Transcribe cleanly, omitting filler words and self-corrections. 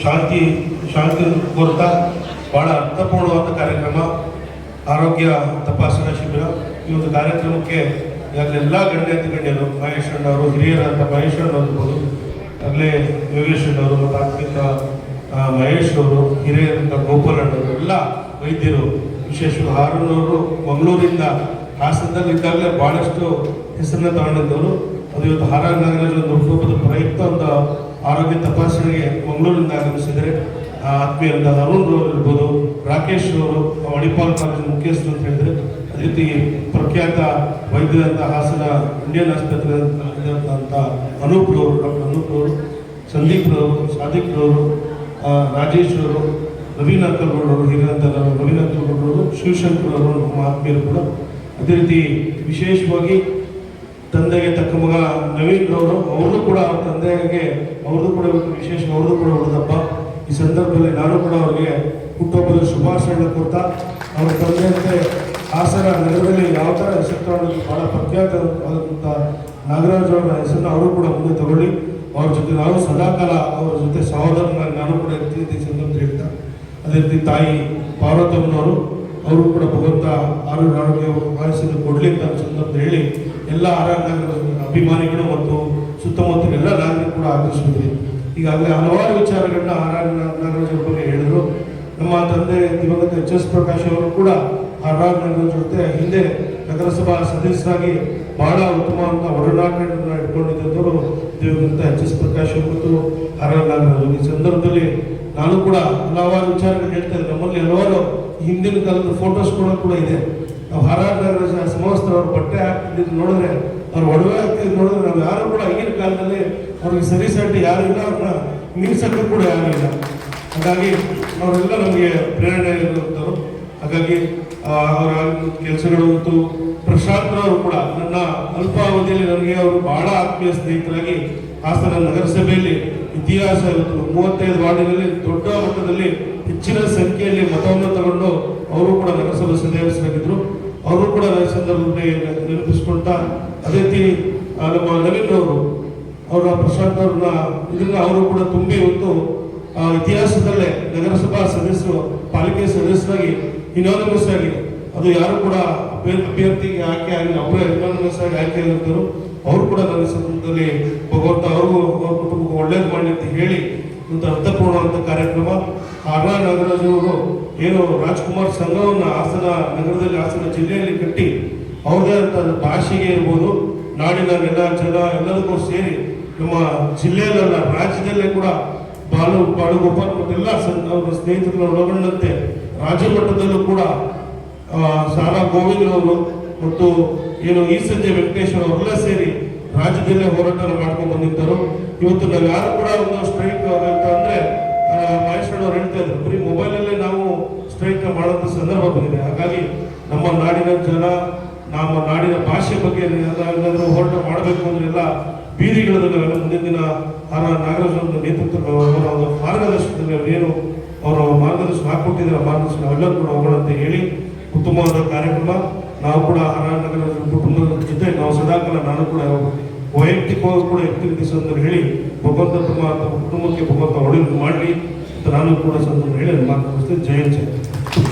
ಶಾಂತಿ ಕೋರ್ತಾ ಬಹಳ ಅರ್ಥಪೂರ್ಣವಾದ ಕಾರ್ಯಕ್ರಮ ಆರೋಗ್ಯ ತಪಾಸಣಾ ಶಿಬಿರ. ಈ ಒಂದು ಕಾರ್ಯಕ್ರಮಕ್ಕೆ ಈಗಾಗಲೇ ಎಲ್ಲ ಗಣ್ಯರು ಮಹೇಶ್ ಅಣ್ಣವರು, ಹಿರಿಯರಾದ ಮಹೇಶ್ ಅಣ್ಣವ್ರು, ಆಗಲೇ ಯೋಗೇಶ್ ಅಣ್ಣವರು ಮತ್ತು ಆತ್ಮಿಕ ಮಹೇಶ್ ಅವರು, ಹಿರಿಯರಂತ ಗೋಪಾಲ್ ಅಣ್ಣವರು, ಎಲ್ಲ ವೈದ್ಯರು, ವಿಶೇಷವಾಗಿ ಹಾರೂನವರು ಮಂಗಳೂರಿಂದ ಹಾಸನದಲ್ಲಿ ಇದ್ದಾಗಲೇ ಭಾಳಷ್ಟು ಹೆಸರನ್ನ ತಗೊಂಡಿದ್ದವರು. ಅದು ಇವತ್ತು ಹಾರ ನಾಗರಾಜ್ ಒಂದು ಹುಟ್ಟುಹಬ್ಬದ ಪ್ರಯುಕ್ತ ಒಂದು ಆರೋಗ್ಯ ತಪಾಸಣೆಗೆ ಮಂಗಳೂರಿಂದ ಆಗಮಿಸಿದರೆ ಆತ್ಮೀಯರಿಂದ ಅರುಣ್ ರವರು ಇರ್ಬೋದು, ರಾಕೇಶ್ ಅವರು ಮಣಿಪಾಲ್ ಕಾಲೇಜಿನ ಮುಖ್ಯಸ್ಥರು ಅಂತ ಹೇಳಿದರೆ, ಅದೇ ರೀತಿ ಪ್ರಖ್ಯಾತ ವೈದ್ಯರಂತ ಹಾಸನ ಇಂಡಿಯನ್ ಆಸ್ಪತ್ರೆ ಅಂತ ಅನೂಪ್ ರವರು, ಡಾಕ್ಟರ್ ಅನೂಪ್ ರವರು, ಸಂದೀಪ್ ರವರು, ಸಾದಿಕ್ ರವರು, ರಾಜೇಶ್ ಅವರು, ನವೀನ್ ಅಕ್ಕಲ್ಗೌಡರು, ಹಿರಿಯಂತ ನವೀನ್ ಅಕ್ಕಲ್ಗೌಡರು, ಶಿವಶಂಕರ್ ಅವರು, ನಮ್ಮ ಆತ್ಮೀಯರು ಕೂಡ. ಅದೇ ರೀತಿ ವಿಶೇಷವಾಗಿ ತಂದೆಗೆ ತಕ್ಕ ಮಗ ನವೀನ್ ರವರು, ಅವ್ರದ್ದು ಕೂಡ ಅವ್ರ ತಂದೆಗೆ ಅವ್ರದ್ದು ಕೂಡ ವಿಶೇಷ, ಅವ್ರದ್ದು ಕೂಡ ಉಳಿದಪ್ಪ. ಈ ಸಂದರ್ಭದಲ್ಲಿ ನಾನು ಕೂಡ ಅವ್ರಿಗೆ ಹುಟ್ಟುಹಬ್ಬದ ಶುಭಾಶಯಗಳನ್ನು ಕೊಡ್ತಾ, ಅವ್ರ ತಂದೆಯಂತೆ ಹಾಸನ ನಗರದಲ್ಲಿ ಯಾವ ಥರ ಹೆಸರು ತಗೊಂಡು ಭಾಳ ಪ್ರಖ್ಯಾತವಾದಂಥ ನಾಗರಾಜ್ ಅವರ ಹೆಸರನ್ನು ಅವರು ಕೂಡ ಮುಂದೆ ತಗೊಳ್ಳಿ. ಅವ್ರ ಜೊತೆ ನಾವು ಸದಾಕಾಲ ಅವ್ರ ಜೊತೆ ಸಹೋದರನಾಗಿ ನಾನು ಕೂಡ ಇರ್ತೀನಿ ಸಂದರ್ಭ ಹೇಳ್ತಾ. ಅದೇ ರೀತಿ ತಾಯಿ ಪಾರ್ವತಮ್ಮನವರು, ಅವರು ಕೂಡ ಭಗವಂತ ಆರೋಗ್ಯ ವಯಸ್ಸನ್ನು ಕೊಡಲಿ ಅಂತ ಸಂದರ್ಭ ಹೇಳಿ ಎಲ್ಲ ಆರೋಗ್ಯ ಅಭಿಮಾನಿಗಳು ಮತ್ತು ಸುತ್ತಮುತ್ತಲ ಎಲ್ಲ ನಾಗರಿಕರು ಕೂಡ ಆಕರ್ಷಿಸಿದ್ರಿ. ಈಗಾಗಲೇ ಹಲವಾರು ವಿಚಾರಗಳನ್ನ ನಾಗರಾಜ್ ಅವ್ರ ಬಗ್ಗೆ ಹೇಳಿದ್ರು. ನಮ್ಮ ತಂದೆ ದಿವಂಗತ ಎಚ್.ಎಸ್. ಪ್ರಕಾಶ್ ಅವರು ಕೂಡ ನಾಗರಾಜ್ ಜೊತೆ ಹಿಂದೆ ನಗರಸಭಾ ಸದಸ್ಯರಾಗಿ ಬಹಳ ಉತ್ತಮವಾದ ಒಡನಾಟಗಳನ್ನ ಇಟ್ಕೊಂಡಿದ್ದವರು ದಿವಂಗತ ಎಚ್.ಎಸ್. ಪ್ರಕಾಶ್ ಅವರು ಮತ್ತು ನಾಗರಾಜ್. ಈ ಸಂದರ್ಭದಲ್ಲಿ ನಾನು ಕೂಡ ಹಲವಾರು ವಿಚಾರಗಳು ಹೇಳ್ತಾ ಇದ್ದೆ. ನಮ್ಮಲ್ಲಿ ಹಲವಾರು ಹಿಂದಿನ ಕಾಲದ ಫೋಟೋಸ್ ಕೂಡ ಇದೆ. ನಾವು ನಾಗರಾಜ್ ಸಮವಸ್ತ್ರ ಅವ್ರ ಬಟ್ಟೆ ಹಾಕ್ತಿದ್ದು ನೋಡಿದ್ರೆ, ಅವ್ರು ಒಡವೆ ಹಾಕ್ತಿದ್ದು ನೋಡಿದ್ರೆ, ನಾವು ಯಾರು ಕೂಡ ಈಗಿನ ಕಾಲದಲ್ಲಿ ಅವ್ರಿಗೆ ಸರಿಸಾಟಿ ಯಾರು ಇಲ್ಲ, ಅವ್ರನ್ನ ಮೀರ್ಸಕ್ಕೂ ಕೂಡ ಯಾರು ಇಲ್ಲ. ಹಾಗಾಗಿ ಅವರೆಲ್ಲ ನಮಗೆ ಪ್ರೇರಣೆ ಇರುವಂಥವ್ರು. ಹಾಗಾಗಿ ಅವರ ಕೆಲಸಗಳು ಮತ್ತು ಪ್ರಶಾಂತ್ ಅವರು ಕೂಡ ನನ್ನ ಅಲ್ಪಾವಧಿಯಲ್ಲಿ ನನಗೆ ಅವರು ಬಹಳ ಆತ್ಮೀಯ ಸ್ನೇಹಿತರಾಗಿ ಹಾಸನ ನಗರಸಭೆಯಲ್ಲಿ ಇತಿಹಾಸ ಇವತ್ತು 35 ವಾರ್ಡಿನಲ್ಲಿ ದೊಡ್ಡ ಮಟ್ಟದಲ್ಲಿ ಹೆಚ್ಚಿನ ಸಂಖ್ಯೆಯಲ್ಲಿ ಮತವನ್ನು ತಗೊಂಡು ಅವರು ಕೂಡ ನಗರಸಭಾ ಸದಸ್ಯರಾಗಿದ್ದರು. ಅವರು ಕೂಡ ಈ ಸಂದರ್ಭದಲ್ಲಿ ನೆನಪಿಸ್ಕೊಳ್ತಾ, ಅದೇ ರೀತಿ ನಮ್ಮ ನವೀನ್ ಅವರು, ಅವರ ಪ್ರಶಾಂತ್ ಅವ್ರನ್ನ ಇದನ್ನ ಅವರು ಕೂಡ ತುಂಬಿ ಇವತ್ತು ಇತಿಹಾಸದಲ್ಲೇ ನಗರಸಭಾ ಸದಸ್ಯರು, ಪಾಲಿಕೆ ಸದಸ್ಯರಾಗಿ ಇನಾನಮಸ್ ಆಗಿ, ಅದು ಯಾರು ಕೂಡ ಅಭ್ಯರ್ಥಿಗೆ ಆಯ್ಕೆ ಆಗಿ ಅವರೇ ಇನಾನಮಸ್ ಆಗಿ ಆಯ್ಕೆ ಆಗಿರ್ತಾರೆ. ಅವರು ಕೂಡ ನನ್ನ ಸಂದರ್ಭದಲ್ಲಿ ಭಗವಂತ ಅವ್ರಿಗೂ ಅವ್ರ ಕುಟುಂಬಕ್ಕೆ ಒಳ್ಳೇದು ಮಾಡಿ ಅಂತ ಹೇಳಿ ಒಂದು ಅರ್ಥಪೂರ್ಣವಾದ ಕಾರ್ಯಕ್ರಮ. ನಾಗರಾಜ್ ಅವರು ಏನು ರಾಜ್ಕುಮಾರ್ ಸಂಘವನ್ನು ಹಾಸನ ನಗರದಲ್ಲಿ, ಹಾಸನ ಜಿಲ್ಲೆಯಲ್ಲಿ ಕಟ್ಟಿ ಅವ್ರದೇ ಅಂತ ಭಾಷೆಗೆ ಇರ್ಬೋದು, ನಾಡಿನ ಜನ ಎಲ್ಲದಕ್ಕೂ ಸೇರಿ ನಮ್ಮ ಜಿಲ್ಲೆಯಲ್ಲ ರಾಜ್ಯದಲ್ಲೇ ಕೂಡ ಬಾಳುಗೋಪಾಲ್ ಮತ್ತೆಲ್ಲ ಅವರ ಸ್ನೇಹಿತರನ್ನ ಒಳಗೊಂಡಂತೆ ರಾಜ್ಯ ಮಟ್ಟದಲ್ಲೂ ಕೂಡ ಸಾರಾ ಗೋವಿಂದ್ ಅವರು ಮತ್ತು ಏನು ಈ ಸಂಜೆ ವೆಂಕಟೇಶ್ವರ ಅವರೆಲ್ಲ ಸೇರಿ ರಾಜ್ಯದಲ್ಲೇ ಹೋರಾಟ ಮಾಡ್ಕೊಂಡು ಬಂದಿದ್ದರು. ಇವತ್ತು ನಾವು ಯಾರು ಕೂಡ ಒಂದು ಸ್ಟ್ರೈಕ್ ಅಂತ ಅಂದ್ರೆ ಮಹೇಶ್ವರ ಹೇಳ್ತಾ ಇದ್ರು, ಬರೀ ಮೊಬೈಲಲ್ಲೇ ನಾವು ಸ್ಟ್ರೈಕ್ ಮಾಡುವಂಥ ಸಂದರ್ಭ ಬಂದಿದೆ. ಹಾಗಾಗಿ ನಮ್ಮ ನಾಡಿನ ಜನ, ನಮ್ಮ ನಾಡಿನ ಭಾಷೆ ಬಗ್ಗೆ ಏನಾದರೂ ಹೋರಾಟ ಮಾಡಬೇಕು ಅಂದ್ರೆ ಎಲ್ಲ ಬೀದಿಗಳಲ್ಲಿ ನಾವೆಲ್ಲ ಮುಂದಿನ ದಿನ ನಾಗರಾಜ್ ಅವರ ನೇತೃತ್ವ ಅವರ ಮಾರ್ಗದರ್ಶನದಲ್ಲಿ ಏನು ಅವರು ಮಾರ್ಗದರ್ಶನ ಹಾಕೊಟ್ಟಿದ್ದಾರೆ, ಮಾರ್ಗದರ್ಶನ ನಾವೆಲ್ಲರೂ ಕೂಡ ಹೋಗೋಣ ಅಂತ ಹೇಳಿ ಉತ್ತಮವಾದ ಕಾರ್ಯಕ್ರಮ. ನಾವು ಕೂಡ ನಾಗರಾಜ್ ಕುಟುಂಬದ ಜೊತೆ ನಾವು ಸದಾಕಾಲ ನಾನು ಕೂಡ ವೈಯಕ್ತಿಕವಾಗಿ ಕೂಡ ಇರ್ತೀನಿ ಸಂದರ್ಭ ಹೇಳಿ ಭಗವಂತ ತಮ್ಮ ಕುಟುಂಬಕ್ಕೆ ಭಗವಂತ ಒಳ್ಳೆಯದು ಮಾಡಲಿ ಅಂತ ನಾನು ಕೂಡ ಸಂದರ್ಭ ಹೇಳಿ ಮಾತನಾಡಿಸ್ತೀನಿ. ಜಯ